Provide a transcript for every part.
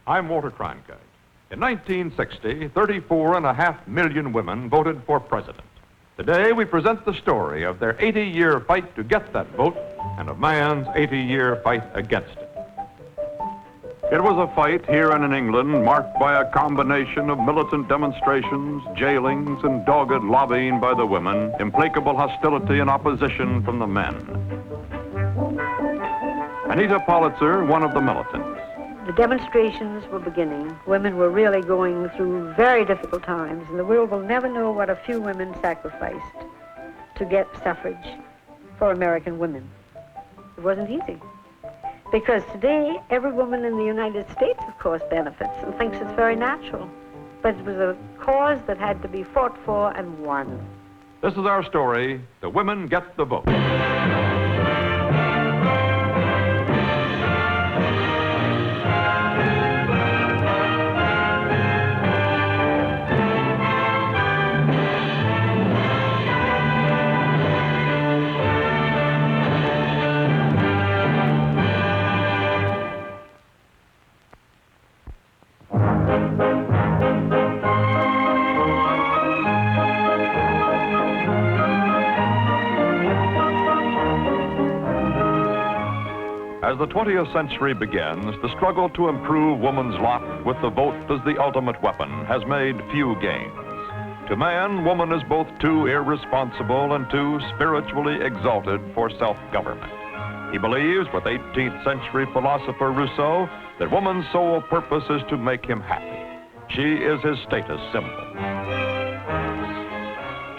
I'm Walter Cronkite. In 1960, 34.5 million women voted for president. Today, we present the story of their 80-year fight to get that vote and of man's 80-year fight against it. It was a fight here and in England marked by a combination of militant demonstrations, jailings, and dogged lobbying by the women, implacable hostility and opposition from the men. Anita Politzer, one of the militants. The demonstrations were beginning. Women were really going through very difficult times, and the world will never know what a few women sacrificed to get suffrage for American women. It wasn't easy. Because today, every woman in the United States, of course, benefits and thinks it's very natural. But it was a cause that had to be fought for and won. This is our story, The Women Get the Vote. As the 20th century begins, the struggle to improve woman's lot with the vote as the ultimate weapon has made few gains. To man, woman is both too irresponsible and too spiritually exalted for self-government. He believes, with 18th century philosopher Rousseau, that woman's sole purpose is to make him happy. She is his status symbol.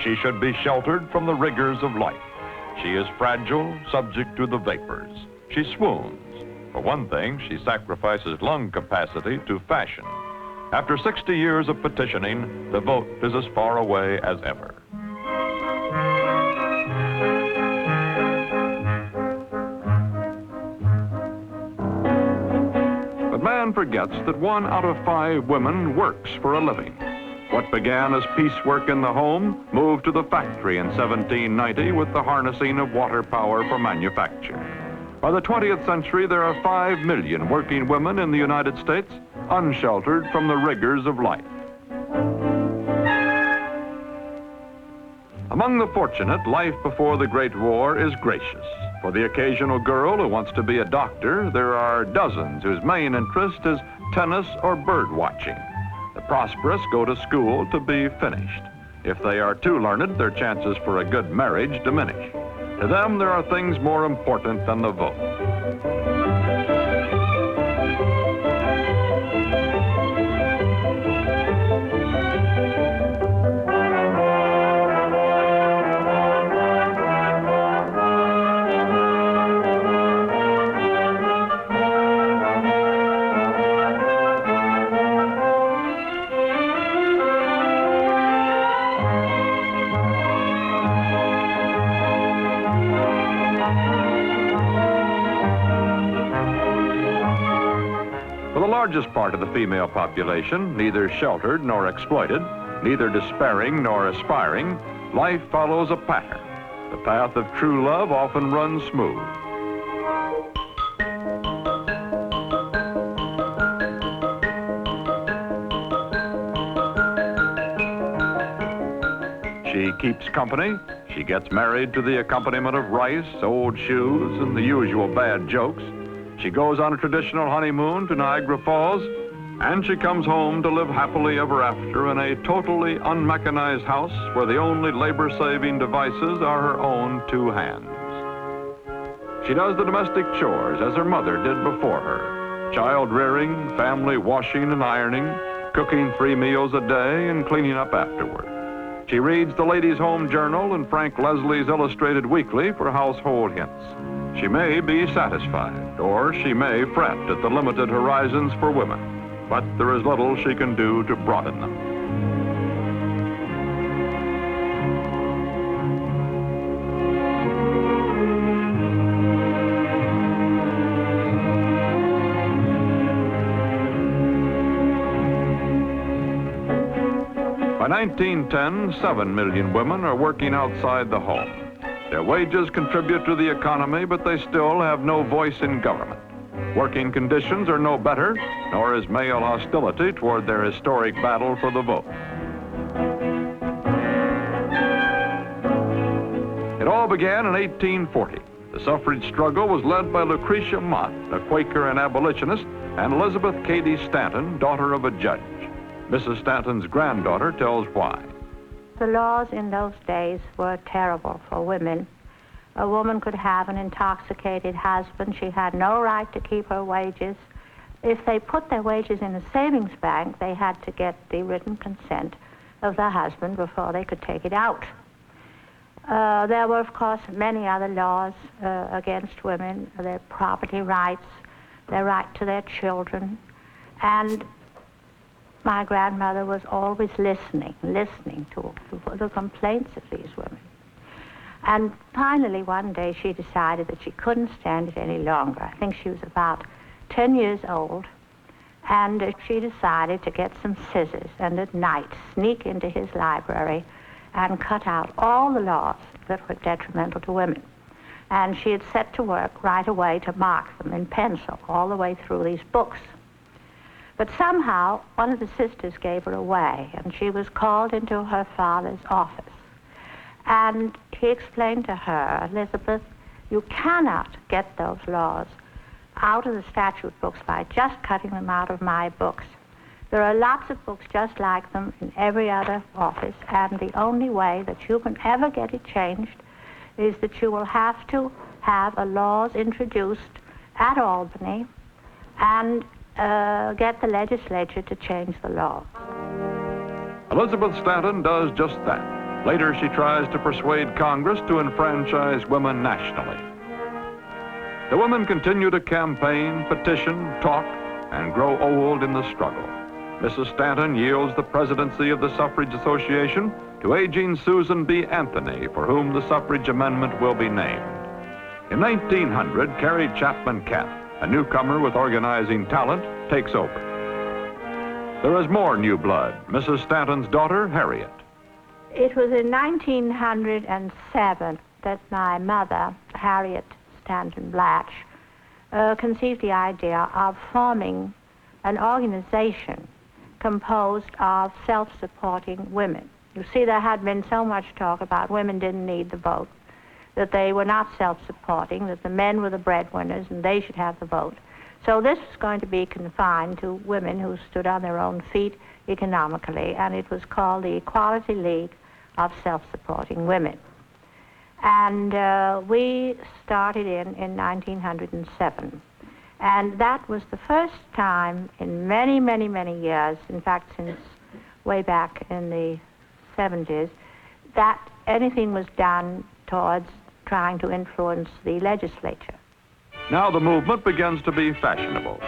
She should be sheltered from the rigors of life. She is fragile, subject to the vapors. She swoons. For one thing, she sacrifices lung capacity to fashion. After 60 years of petitioning, the vote is as far away as ever. But man forgets that 1 out of 5 women works for a living. What began as piecework in the home moved to the factory in 1790 with the harnessing of water power for manufacture. By the 20th century, there are 5 million working women in the United States, unsheltered from the rigors of life. Among the fortunate, life before the Great War is gracious. For the occasional girl who wants to be a doctor, there are dozens whose main interest is tennis or bird watching. The prosperous go to school to be finished. If they are too learned, their chances for a good marriage diminish. To them, there are things more important than the vote. For the largest part of the female population, neither sheltered nor exploited, neither despairing nor aspiring, life follows a pattern. The path of true love often runs smooth. She keeps company. She gets married to the accompaniment of rice, old shoes, and the usual bad jokes. She goes on a traditional honeymoon to Niagara Falls, and she comes home to live happily ever after in a totally unmechanized house where the only labor-saving devices are her own 2 hands. She does the domestic chores as her mother did before her, child rearing, family washing and ironing, cooking 3 meals a day, and cleaning up afterward. She reads the Ladies' Home Journal and Frank Leslie's Illustrated Weekly for household hints. She may be satisfied, or she may fret at the limited horizons for women, but there is little she can do to broaden them. By 1910, 7 million women are working outside the home. Their wages contribute to the economy, but they still have no voice in government. Working conditions are no better, nor is male hostility toward their historic battle for the vote. It all began in 1840. The suffrage struggle was led by Lucretia Mott, a Quaker and abolitionist, and Elizabeth Cady Stanton, daughter of a judge. Mrs. Stanton's granddaughter tells why. The laws in those days were terrible for women. A woman could have an intoxicated husband. She had no right to keep her wages. If they put their wages in a savings bank, they had to get the written consent of the husband before they could take it out. There were, of course, many other laws against women, their property rights, their right to their children. And my grandmother was always listening to the complaints of these women. And finally, one day, she decided that she couldn't stand it any longer. I think she was about 10 years old, and she decided to get some scissors and at night sneak into his library and cut out all the laws that were detrimental to women. And she had set to work right away to mark them in pencil all the way through these books. But somehow, one of the sisters gave her away, and she was called into her father's office. And he explained to her, Elizabeth, you cannot get those laws out of the statute books by just cutting them out of my books. There are lots of books just like them in every other office, and the only way that you can ever get it changed is that you will have to have a laws introduced at Albany and get the legislature to change the law. Elizabeth Stanton does just that. Later, she tries to persuade Congress to enfranchise women nationally. The women continue to campaign, petition, talk, and grow old in the struggle. Mrs. Stanton yields the presidency of the Suffrage Association to aging Susan B. Anthony, for whom the suffrage amendment will be named. In 1900, Carrie Chapman Catt, a newcomer with organizing talent, takes over. There is more new blood. Mrs. Stanton's daughter, Harriet. It was in 1907 that my mother, Harriet Stanton Blatch, conceived the idea of forming an organization composed of self-supporting women. You see, there had been so much talk about women didn't need the vote, that they were not self-supporting, that the men were the breadwinners and they should have the vote. So this was going to be confined to women who stood on their own feet economically, and it was called the Equality League of Self-Supporting Women. And we started in 1907. And that was the first time in many, many, many years, in fact, since way back in the 70s, that anything was done towards trying to influence the legislature. Now the movement begins to be fashionable.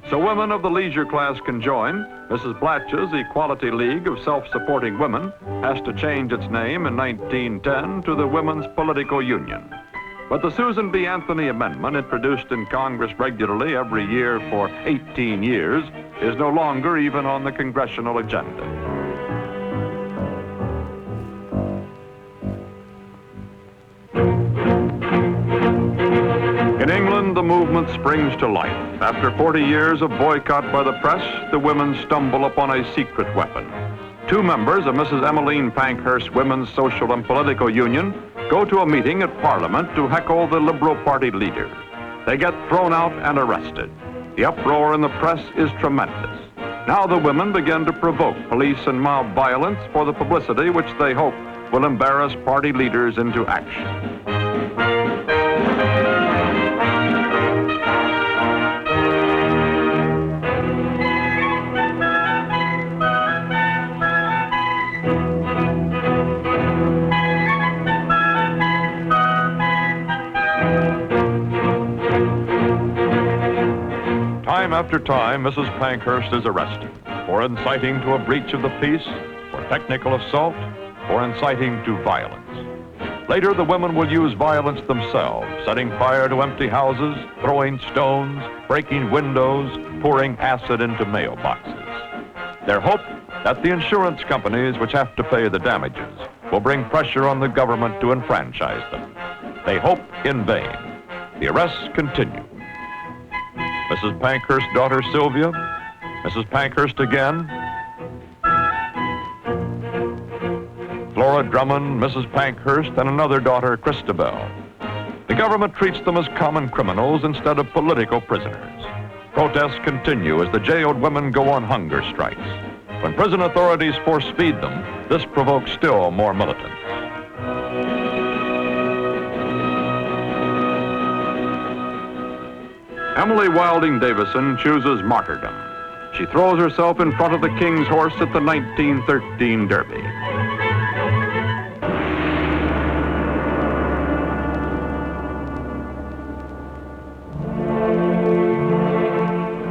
So women of the leisure class can join. Mrs. Blatch's Equality League of Self-Supporting Women has to change its name in 1910 to the Women's Political Union. But the Susan B. Anthony Amendment, introduced in Congress regularly every year for 18 years, is no longer even on the congressional agenda. In England, the movement springs to life. After 40 years of boycott by the press, the women stumble upon a secret weapon. Two members of Mrs. Emmeline Pankhurst's Women's Social and Political Union go to a meeting at Parliament to heckle the Liberal Party leader. They get thrown out and arrested. The uproar in the press is tremendous. Now the women begin to provoke police and mob violence for the publicity which they hope will embarrass party leaders into action. Time after time, Mrs. Pankhurst is arrested for inciting to a breach of the peace, for technical assault, for inciting to violence. Later, the women will use violence themselves, setting fire to empty houses, throwing stones, breaking windows, pouring acid into mailboxes. Their hope that the insurance companies which have to pay the damages will bring pressure on the government to enfranchise them. They hope in vain. The arrests continue. Mrs. Pankhurst's daughter Sylvia, Mrs. Pankhurst again, Flora Drummond, Mrs. Pankhurst, and another daughter, Christabel. The government treats them as common criminals instead of political prisoners. Protests continue as the jailed women go on hunger strikes. When prison authorities force feed them, this provokes still more militants. Emily Wilding Davison chooses martyrdom. She throws herself in front of the King's horse at the 1913 Derby.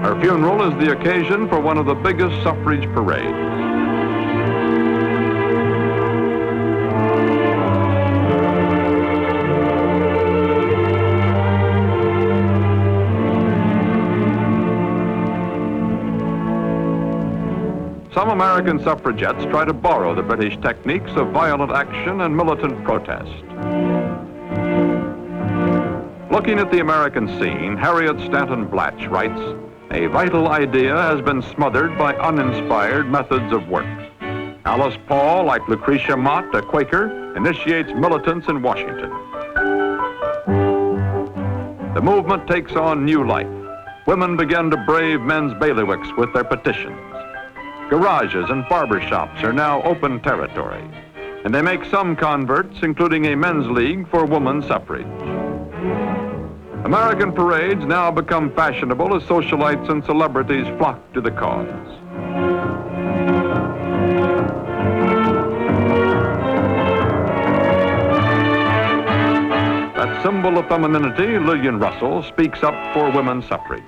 Her funeral is the occasion for one of the biggest suffrage parades. Some American suffragettes try to borrow the British techniques of violent action and militant protest. Looking at the American scene, Harriet Stanton Blatch writes, "A vital idea has been smothered by uninspired methods of work." Alice Paul, like Lucretia Mott, a Quaker, initiates militants in Washington. The movement takes on new life. Women begin to brave men's bailiwicks with their petitions. Garages and barber shops are now open territory, and they make some converts, including a men's league for women's suffrage. American parades now become fashionable as socialites and celebrities flock to the cause. That symbol of femininity, Lillian Russell, speaks up for women's suffrage.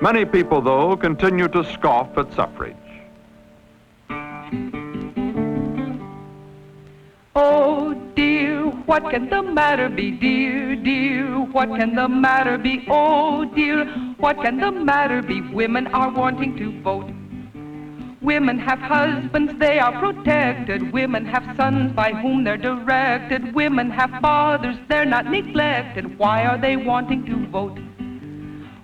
Many people, though, continue to scoff at suffrage. Oh dear, what can the matter be, dear, dear? What can the matter be? Oh dear, what can the matter be? Women are wanting to vote. Women have husbands, they are protected. Women have sons by whom they're directed. Women have fathers, they're not neglected. Why are they wanting to vote?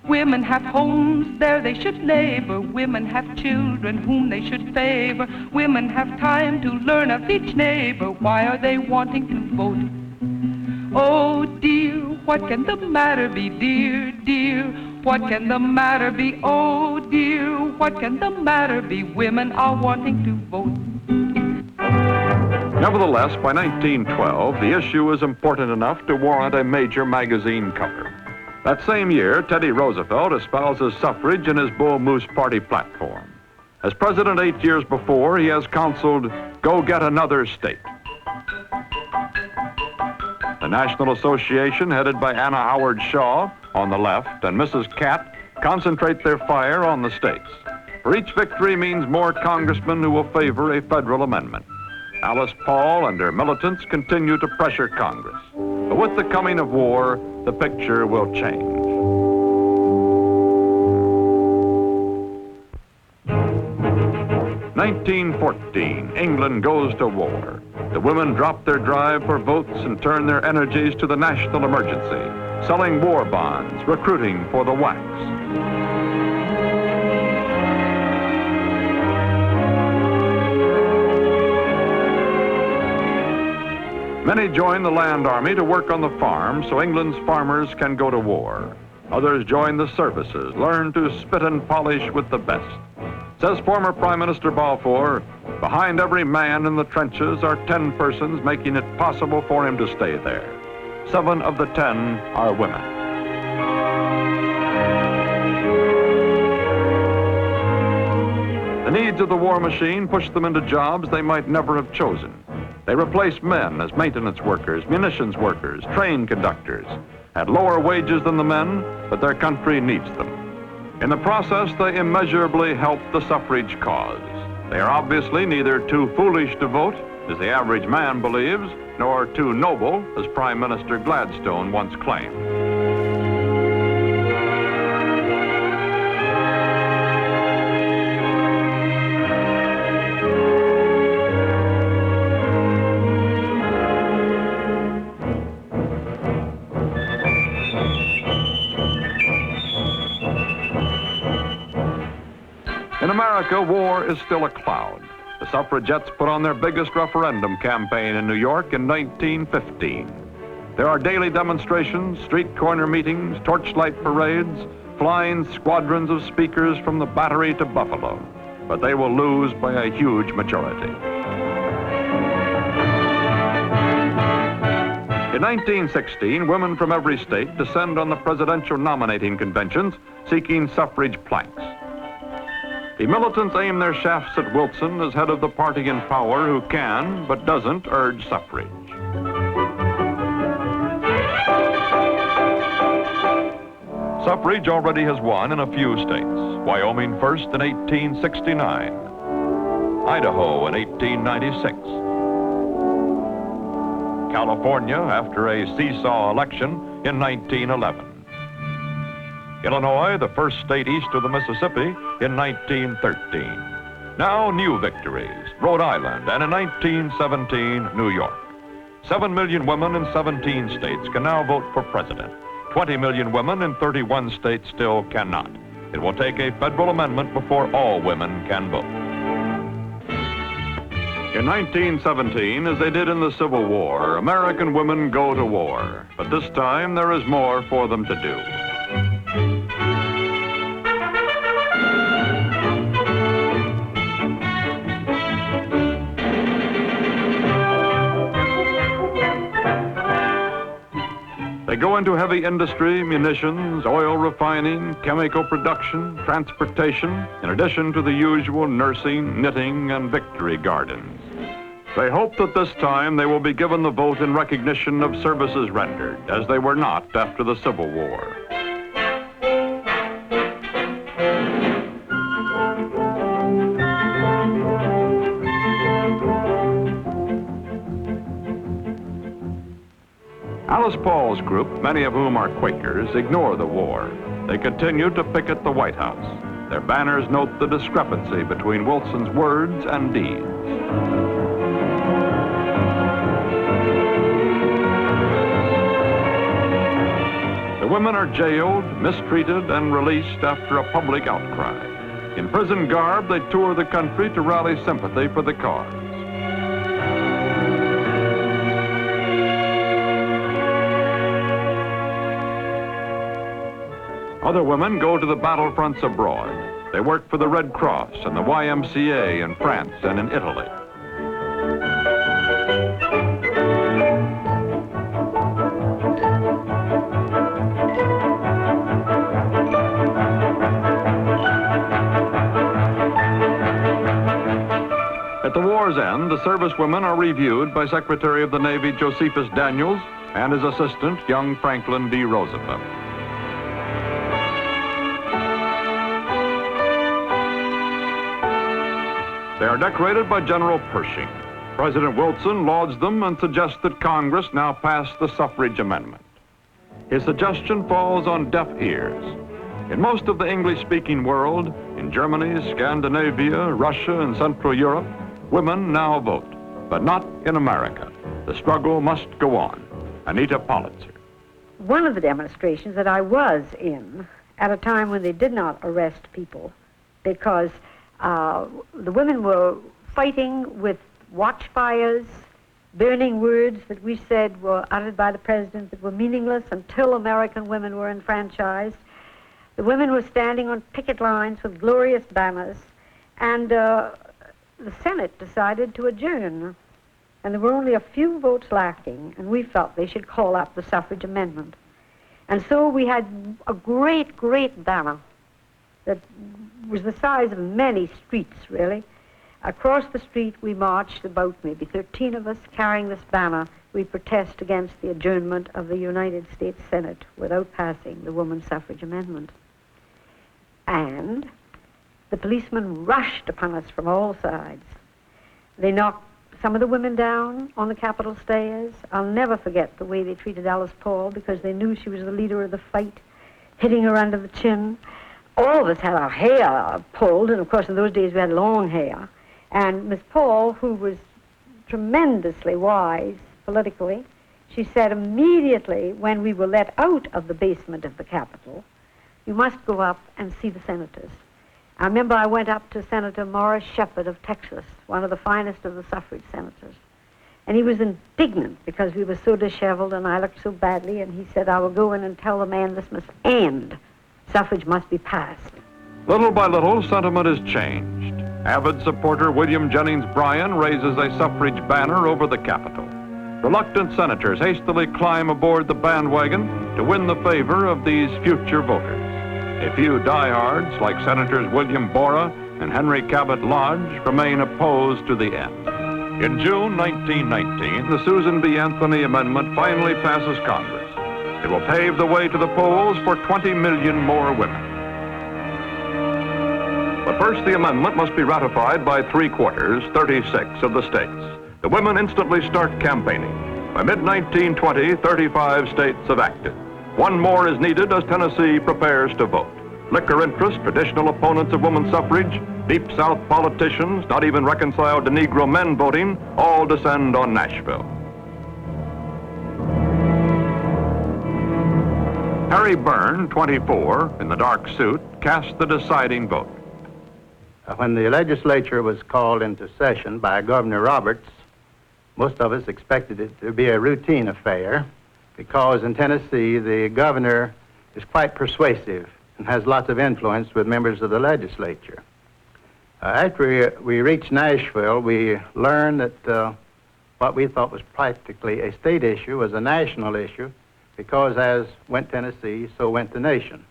Women have homes, there they should labor. Women have children whom they should favor. Women have time to learn of each neighbor. Why are they wanting to vote? Oh dear, what can the matter be, dear, dear? What can the matter be? Oh dear, what can the matter be? Women are wanting to vote. Nevertheless, by 1912, the issue is important enough to warrant a major magazine cover. That same year, Teddy Roosevelt espouses suffrage in his Bull Moose Party platform. As president 8 years before, he has counseled, "Go get another state." The National Association, headed by Anna Howard Shaw on the left, and Mrs. Catt, concentrate their fire on the states. For each victory means more congressmen who will favor a federal amendment. Alice Paul and her militants continue to pressure Congress. But with the coming of war, the picture will change. (1914), England goes to war. The women drop their drive for votes and turn their energies to the national emergency, selling war bonds, recruiting for the WACs. Many join the land army to work on the farm so England's farmers can go to war. Others join the services, learn to spit and polish with the best. Says former Prime Minister Balfour, "Behind every man in the trenches are 10 persons making it possible for him to stay there. 7 of the 10 are women." The needs of the war machine push them into jobs they might never have chosen. They replace men as maintenance workers, munitions workers, train conductors, at lower wages than the men, but their country needs them. In the process, they immeasurably help the suffrage cause. They are obviously neither too foolish to vote, as the average man believes, nor too noble, as Prime Minister Gladstone once claimed. America, war is still a cloud. The suffragettes put on their biggest referendum campaign in New York in 1915. There are daily demonstrations, street corner meetings, torchlight parades, flying squadrons of speakers from the Battery to Buffalo. But they will lose by a huge majority. In 1916, women from every state descend on the presidential nominating conventions seeking suffrage planks. The militants aim their shafts at Wilson as head of the party in power who can, but doesn't, urge suffrage. Suffrage already has won in a few states. Wyoming first in 1869. Idaho in 1896. California after a seesaw election in 1911. Illinois, the first state east of the Mississippi, in 1913. Now new victories, Rhode Island, and in 1917, New York. 7 million women in 17 states can now vote for president. 20 million women in 31 states still cannot. It will take a federal amendment before all women can vote. In 1917, as they did in the Civil War, American women go to war. But this time, there is more for them to do. They go into heavy industry, munitions, oil refining, chemical production, transportation, in addition to the usual nursing, knitting, and victory gardens. They hope that this time they will be given the vote in recognition of services rendered, as they were not after the Civil War. Alice Paul's group, many of whom are Quakers, ignore the war. They continue to picket the White House. Their banners note the discrepancy between Wilson's words and deeds. The women are jailed, mistreated, and released after a public outcry. In prison garb, they tour the country to rally sympathy for the cause. Other women go to the battlefronts abroad. They work for the Red Cross and the YMCA in France and in Italy. At the war's end, the servicewomen are reviewed by Secretary of the Navy Josephus Daniels and his assistant, young Franklin D. Roosevelt. They are decorated by General Pershing. President Wilson lauds them and suggests that Congress now pass the suffrage amendment. His suggestion falls on deaf ears. In most of the English-speaking world, in Germany, Scandinavia, Russia, and Central Europe, women now vote, but not in America. The struggle must go on. Anita Politzer. One of the demonstrations that I was in at a time when they did not arrest people because the women were fighting with watchfires, burning words that we said were uttered by the president that were meaningless until American women were enfranchised. The women were standing on picket lines with glorious banners, and the Senate decided to adjourn. And there were only a few votes lacking, and we felt they should call up the suffrage amendment. And so we had a great, great banner that was the size of many streets, really. Across the street we marched, about maybe 13 of us, carrying this banner. We protest against the adjournment of the United States Senate without passing the women's suffrage amendment. And the policemen rushed upon us from all sides. They knocked some of the women down on the Capitol stairs. I'll never forget the way they treated Alice Paul because they knew she was the leader of the fight, hitting her under the chin. All of us had our hair pulled, and of course in those days we had long hair. And Miss Paul, who was tremendously wise politically, she said immediately when we were let out of the basement of the Capitol, you must go up and see the senators. I remember I went up to Senator Morris Shepherd of Texas, one of the finest of the suffrage senators. And he was indignant because we were so disheveled and I looked so badly. And he said, I will go in and tell the man this must end. Suffrage must be passed. Little by little, sentiment is changed. Avid supporter William Jennings Bryan raises a suffrage banner over the Capitol. Reluctant senators hastily climb aboard the bandwagon to win the favor of these future voters. A few diehards, like Senators William Borah and Henry Cabot Lodge, remain opposed to the end. In June 1919, the Susan B. Anthony Amendment finally passes Congress. It will pave the way to the polls for 20 million more women. But first, the amendment must be ratified by 3/4, 36 of the states. The women instantly start campaigning. By mid-1920, 35 states have acted. One more is needed as Tennessee prepares to vote. Liquor interests, traditional opponents of women's suffrage, Deep South politicians, not even reconciled to Negro men voting, all descend on Nashville. Harry Byrne, 24, in the dark suit, cast the deciding vote. When the legislature was called into session by Governor Roberts, most of us expected it to be a routine affair because in Tennessee the governor is quite persuasive and has lots of influence with members of the legislature. After we reached Nashville, we learned that what we thought was practically a state issue was a national issue because as went Tennessee, so went the nation.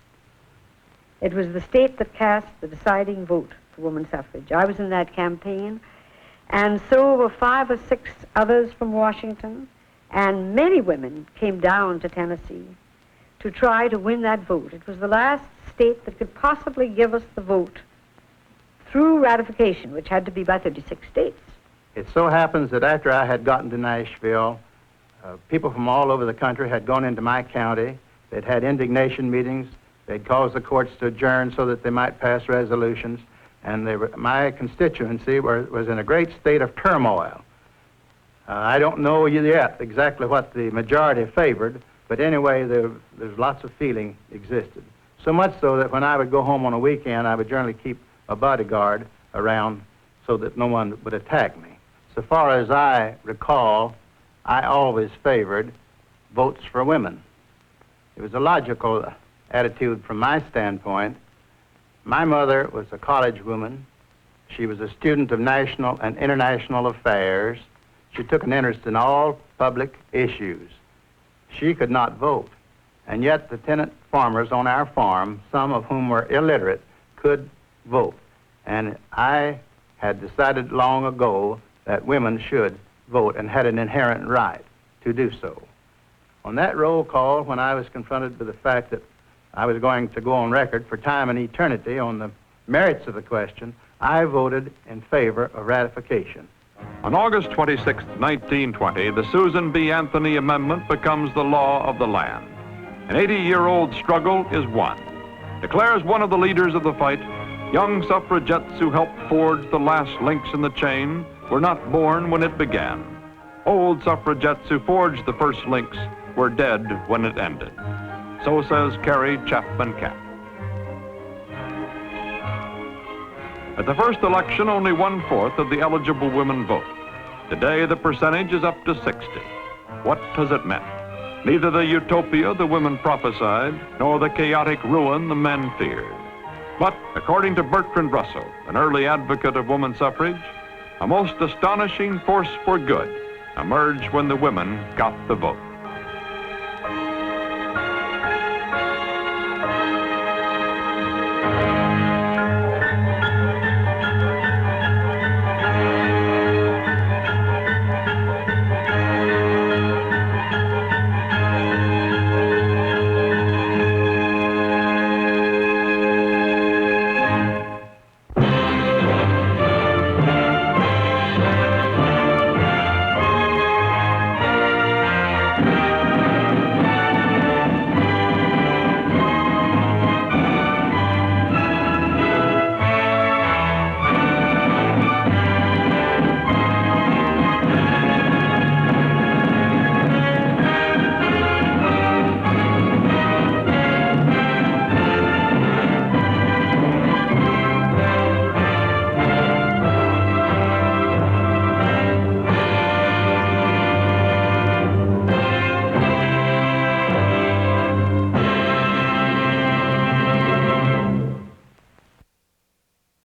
It was the state that cast the deciding vote for women's suffrage. I was in that campaign, and so were 5 or 6 others from Washington, and many women came down to Tennessee to try to win that vote. It was the last state that could possibly give us the vote through ratification, which had to be by 36 states. It so happens that after I had gotten to Nashville, people from all over the country had gone into my county. They'd had indignation meetings. They'd caused the courts to adjourn so that they might pass resolutions. And my constituency was in a great state of turmoil. I don't know yet exactly what the majority favored, but anyway, there's lots of feeling existed. So much so that when I would go home on a weekend, I would generally keep a bodyguard around so that no one would attack me. So far as I recall, I always favored votes for women. It was a logical attitude from my standpoint. My mother was a college woman. She was a student of national and international affairs. She took an interest in all public issues. She could not vote, and yet the tenant farmers on our farm, some of whom were illiterate, could vote. And I had decided long ago that women should vote and had an inherent right to do so. On that roll call, when I was confronted with the fact that I was going to go on record for time and eternity on the merits of the question, I voted in favor of ratification. On August 26, 1920, the Susan B. Anthony Amendment becomes the law of the land. An 80-year-old struggle is won. Declares one of the leaders of the fight, young suffragettes who helped forge the last links in the chain were not born when it began. Old suffragettes who forged the first links were dead when it ended. So says Carrie Chapman Catt. At the first election, only 1/4 of the eligible women vote. Today, the percentage is up to 60. What has it meant? Neither the utopia the women prophesied, nor the chaotic ruin the men feared. But, according to Bertrand Russell, an early advocate of woman suffrage, a most astonishing force for good emerged when the women got the vote.